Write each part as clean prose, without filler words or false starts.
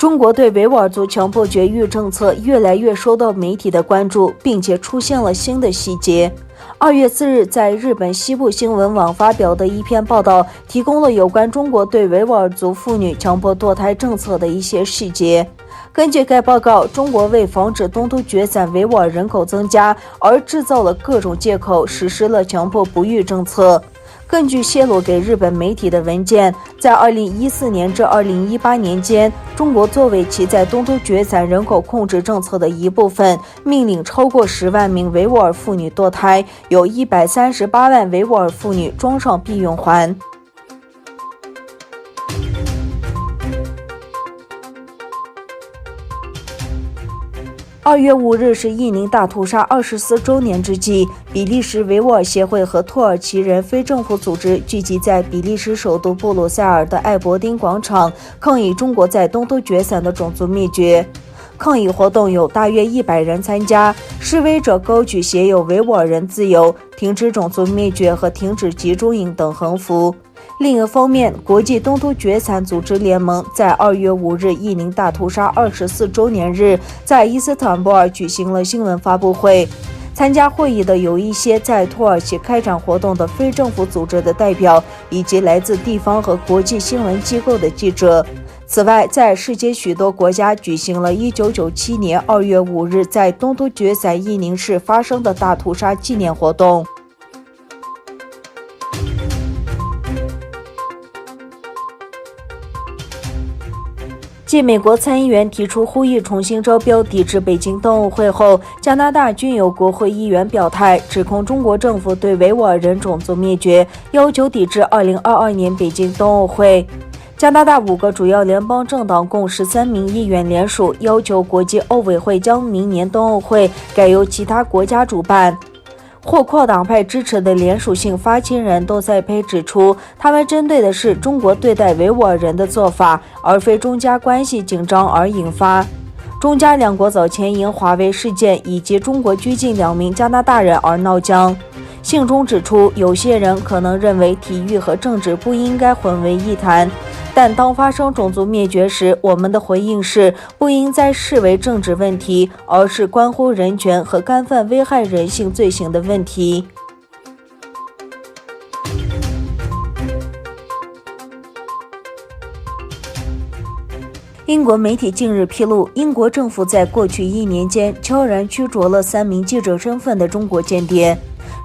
中国对维吾尔族强迫绝育政策越来越受到媒体的关注，并且出现了新的细节。2月4日，在日本西部新闻网发表的一篇报道，提供了有关中国对维吾尔族妇女强迫堕胎政策的一些细节。根据该报告，中国为防止东突厥散维吾尔人口增加而制造了各种借口，实施了强迫不育政策。根据泄露给日本媒体的文件，在2014年至2018年间，中国作为其在东突厥散人口控制政策的一部分，命令超过10万名维吾尔妇女堕胎，有138万维吾尔妇女装上避孕环。2月5日是印尼大屠杀24周年之际，比利时维吾尔协会和土耳其人非政府组织聚集在比利时首都布鲁塞尔的艾伯丁广场，抗议中国在东突厥散的种族灭绝。抗议活动有大约100人参加，示威者高举写有维吾尔人自由、停止种族灭绝和停止集中营等横幅。另一方面，国际东突厥散组织联盟在2月5日印尼大屠杀24周年日，在伊斯坦布尔举行了新闻发布会。参加会议的有一些在土耳其开展活动的非政府组织的代表，以及来自地方和国际新闻机构的记者。此外，在世界许多国家举行了1997年2月5日在东突厥散伊宁市发生的大屠杀纪念活动。继美国参议员提出呼吁重新招标抵制北京冬奥会后，加拿大均有国会议员表态，指控中国政府对维吾尔人种族灭绝，要求抵制2022年北京冬奥会。加拿大5个主要联邦政党共13名议员联署，要求国际奥委会将明年冬奥会改由其他国家主办。获跨党派支持的联署信发起人窦塞佩指出，他们针对的是中国对待维吾尔人的做法，而非中加关系紧张而引发。中加两国早前因华为事件以及中国拘禁2名加拿大人而闹僵。信中指出，有些人可能认为体育和政治不应该混为一谈，但当发生种族灭绝时，我们的回应是不应再视为政治问题，而是关乎人权和干犯危害人性罪行的问题。英国媒体近日披露，英国政府在过去1年间悄然驱逐了3名记者身份的中国间谍。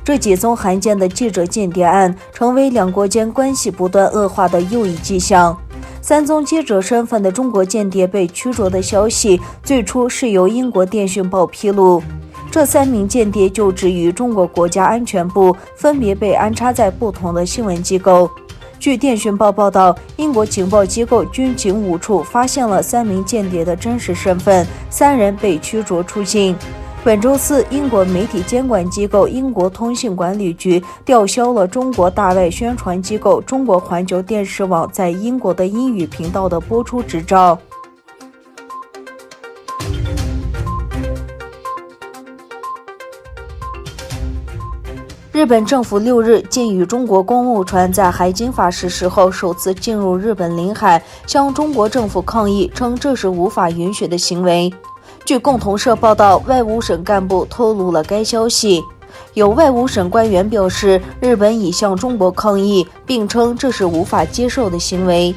这几宗罕见的记者间谍案成为两国间关系不断恶化的又一迹象。3宗记者身份的中国间谍被驱逐的消息，最初是由英国电讯报披露。这3名间谍就职于中国国家安全部，分别被安插在不同的新闻机构。据电讯报报道，英国情报机构军情5处发现了3名间谍的真实身份，3人被驱逐出境。本周4，英国媒体监管机构英国通信管理局吊销了中国大外宣传机构中国环球电视网在英国的英语频道的播出执照。日本政府6日禁与中国公务船在海警法实施后首次进入日本领海，向中国政府抗议，称这是无法允许的行为。据共同社报道，外务省干部透露了该消息。有外务省官员表示，日本已向中国抗议，并称这是无法接受的行为。